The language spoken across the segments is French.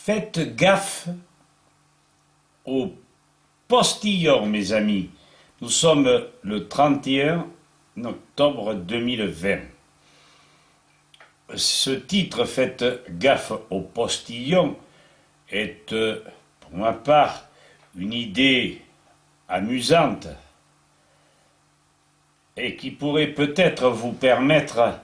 Faites gaffe aux postillons, mes amis. Nous sommes le 31 octobre 2020. Ce titre, Faites gaffe aux postillons, est, pour ma part, une idée amusante et qui pourrait peut-être vous permettre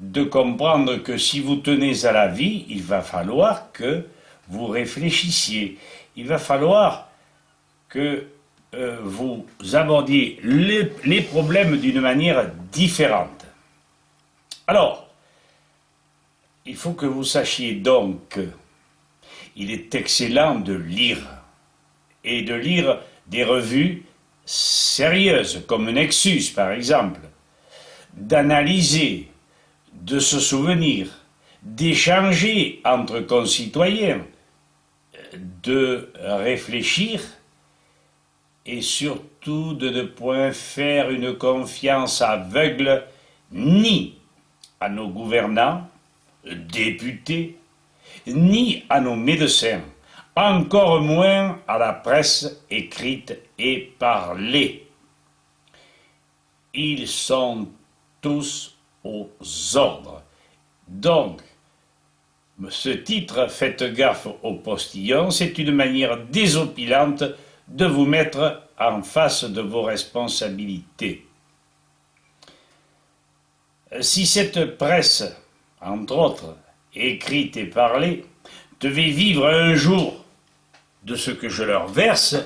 de comprendre que si vous tenez à la vie, il va falloir que vous réfléchissiez. Il va falloir que vous abordiez les problèmes d'une manière différente. Alors, il faut que vous sachiez donc qu'il est excellent de lire, et de lire des revues sérieuses, comme Nexus par exemple, d'analyser, de se souvenir, d'échanger entre concitoyens, de réfléchir et surtout de ne point faire une confiance aveugle ni à nos gouvernants, députés, ni à nos médecins, encore moins à la presse écrite et parlée. Ils sont tous aux ordres. Donc, ce titre, Faites gaffe aux postillons, c'est une manière désopilante de vous mettre en face de vos responsabilités. Si cette presse, entre autres, écrite et parlée, devait vivre un jour de ce que je leur verse,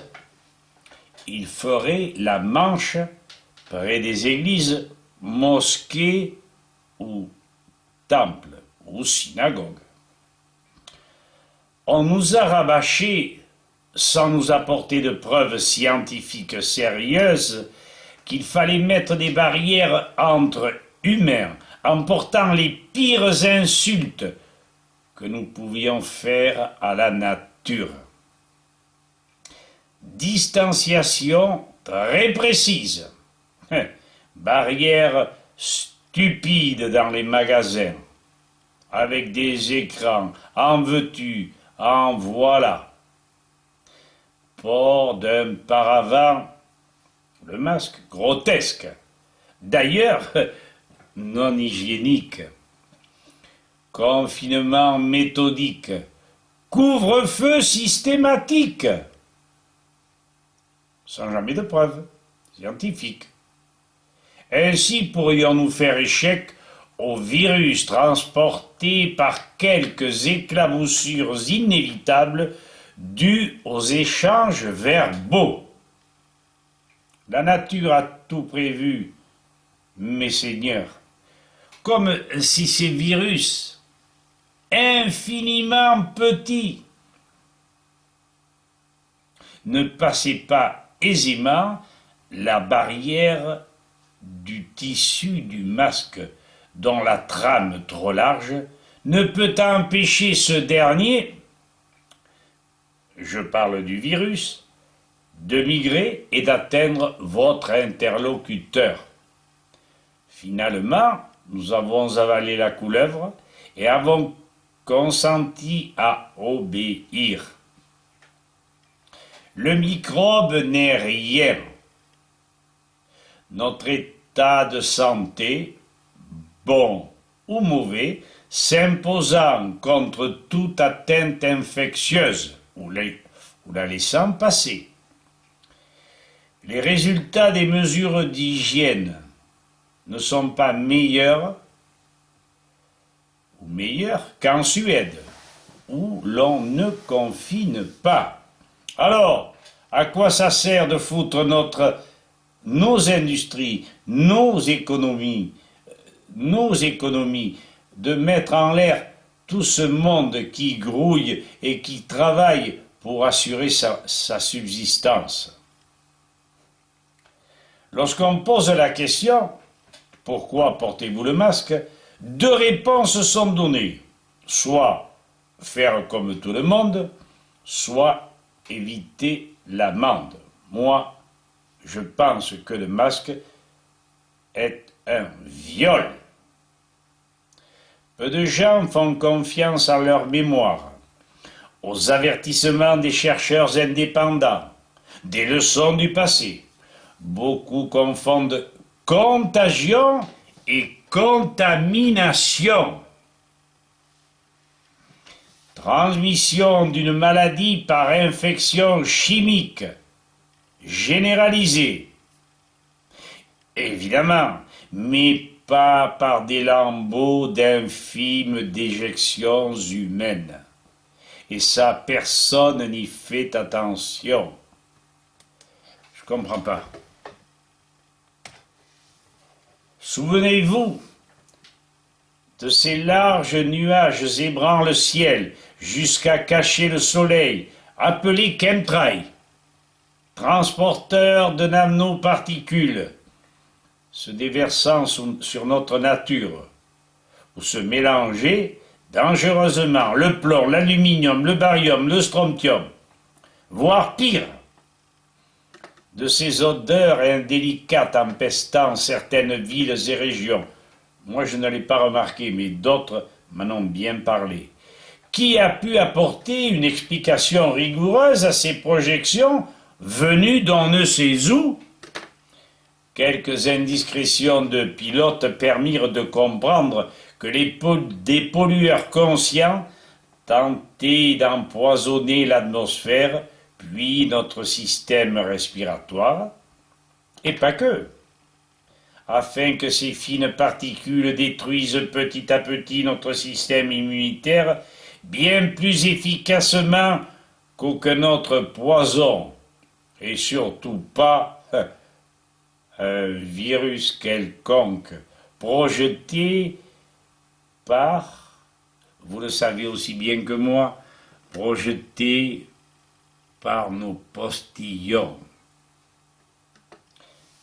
ils feraient la manche près des églises, mosquées ou temples ou synagogues. On nous a rabâché, sans nous apporter de preuves scientifiques sérieuses, qu'il fallait mettre des barrières entre humains, en portant les pires insultes que nous pouvions faire à la nature. Distanciation très précise, barrières stupides dans les magasins, avec des écrans, en veux-tu, en voilà. Port d'un paravent, le masque, grotesque, d'ailleurs non hygiénique. Confinement méthodique, couvre-feu systématique, sans jamais de preuves scientifiques. Ainsi pourrions-nous faire échec au virus transporté par quelques éclaboussures inévitables dues aux échanges verbaux. La nature a tout prévu, mes seigneurs, comme si ces virus, infiniment petits, ne passaient pas aisément la barrière du tissu du masque, dont la trame trop large ne peut empêcher ce dernier, je parle du virus, de migrer et d'atteindre votre interlocuteur. Finalement, nous avons avalé la couleuvre et avons consenti à obéir. Le microbe n'est rien. Notre état de santé, bon ou mauvais, s'imposant contre toute atteinte infectieuse ou la laissant passer. Les résultats des mesures d'hygiène ne sont pas meilleurs qu'en Suède, où l'on ne confine pas. Alors, à quoi ça sert de foutre nos industries, nos économies, de mettre en l'air tout ce monde qui grouille et qui travaille pour assurer sa subsistance? Lorsqu'on pose la question « Pourquoi portez-vous le masque ?», deux réponses sont données. Soit faire comme tout le monde, soit éviter l'amende. Moi, je pense que le masque est un viol. Peu de gens font confiance à leur mémoire. aux avertissements des chercheurs indépendants, des leçons du passé. Beaucoup confondent contagion et contamination. Transmission d'une maladie par infection chimique généralisée. Évidemment, mais pas par des lambeaux d'infimes déjections humaines. Et ça, personne n'y fait attention. Je comprends pas. Souvenez-vous de ces larges nuages ébranlant le ciel jusqu'à cacher le soleil, appelés chemtrails, transporteurs de nanoparticules, se déversant sur notre nature, ou se mélanger dangereusement le plomb, l'aluminium, le barium, le strontium, voire pire, de ces odeurs indélicates empestant certaines villes et régions. Moi, je ne l'ai pas remarqué, mais d'autres m'en ont bien parlé. Qui a pu apporter une explication rigoureuse à ces projections venues d'on ne sait où? Quelques indiscrétions de pilotes permirent de comprendre que des pollueurs conscients tentaient d'empoisonner l'atmosphère, puis notre système respiratoire, et pas que, afin que ces fines particules détruisent petit à petit notre système immunitaire bien plus efficacement qu'aucun autre poison, et surtout pas un virus quelconque projeté par, vous le savez aussi bien que moi, projeté par nos postillons.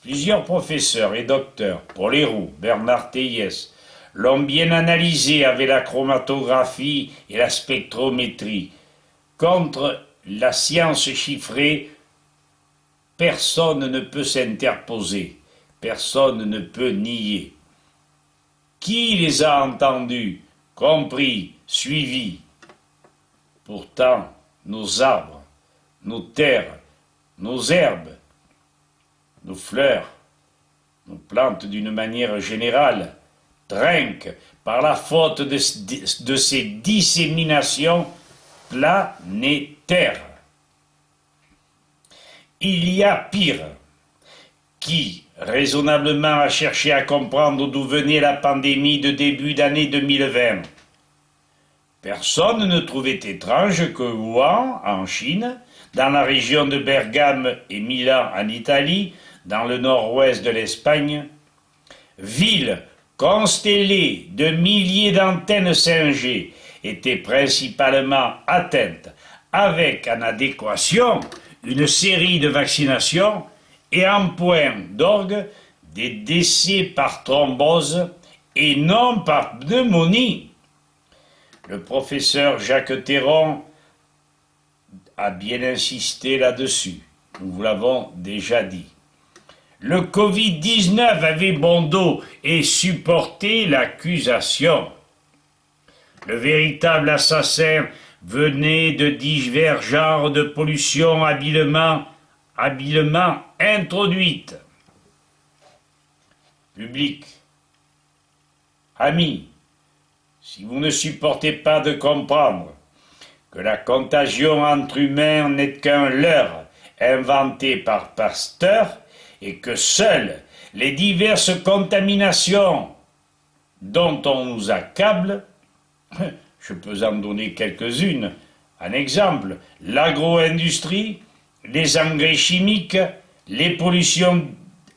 Plusieurs professeurs et docteurs, Paul Héroux, Bernard Théiès, l'ont bien analysé avec la chromatographie et la spectrométrie. Contre la science chiffrée, personne ne peut s'interposer, personne ne peut nier. Qui les a entendus, compris, suivis? Pourtant, nos arbres, nos terres, nos herbes, nos fleurs, nos plantes d'une manière générale, trinquent par la faute de ces disséminations planétaires. Il y a pire. Qui, raisonnablement, a cherché à comprendre d'où venait la pandémie de début d'année 2020? Personne ne trouvait étrange que Wuhan, en Chine, dans la région de Bergame et Milan, en Italie, dans le nord-ouest de l'Espagne, ville constellée de milliers d'antennes 5G, était principalement atteinte, avec en adéquation une série de vaccinations et en point d'orgue des décès par thrombose et non par pneumonie. Le professeur Jacques Théron a bien insisté là-dessus, nous vous l'avons déjà dit. Le Covid-19 avait bon dos et supportait l'accusation. Le véritable assassin venait de divers genres de pollution habilement introduite. Public, amis, si vous ne supportez pas de comprendre que la contagion entre humains n'est qu'un leurre inventé par Pasteur et que seules les diverses contaminations dont on nous accable, je peux en donner quelques-unes, un exemple, l'agro-industrie, les engrais chimiques, les pollutions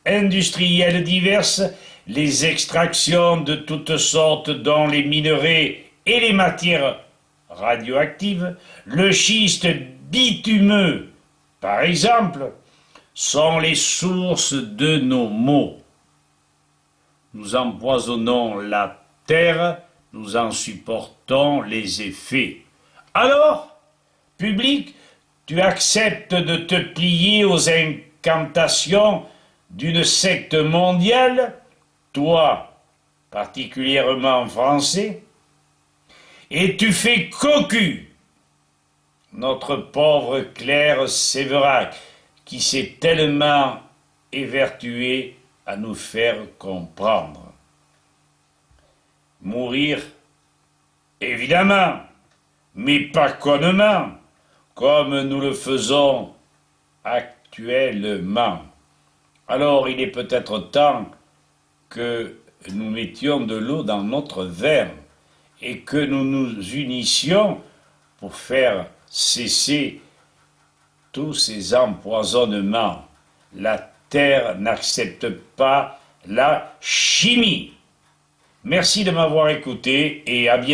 industrielles diverses, les extractions de toutes sortes dont les minerais et les matières radioactives, le schiste bitumeux, par exemple, sont les sources de nos maux. Nous empoisonnons la terre, nous en supportons les effets. Alors, public, tu acceptes de te plier aux incantations d'une secte mondiale, toi, particulièrement français, et tu fais cocu notre pauvre Claire Séverac, qui s'est tellement évertuée à nous faire comprendre. Mourir, évidemment, mais pas connement, comme nous le faisons actuellement. Alors il est peut-être temps que nous mettions de l'eau dans notre verre et que nous nous unissions pour faire cesser tous ces empoisonnements. La terre n'accepte pas la chimie. Merci de m'avoir écouté et à bientôt.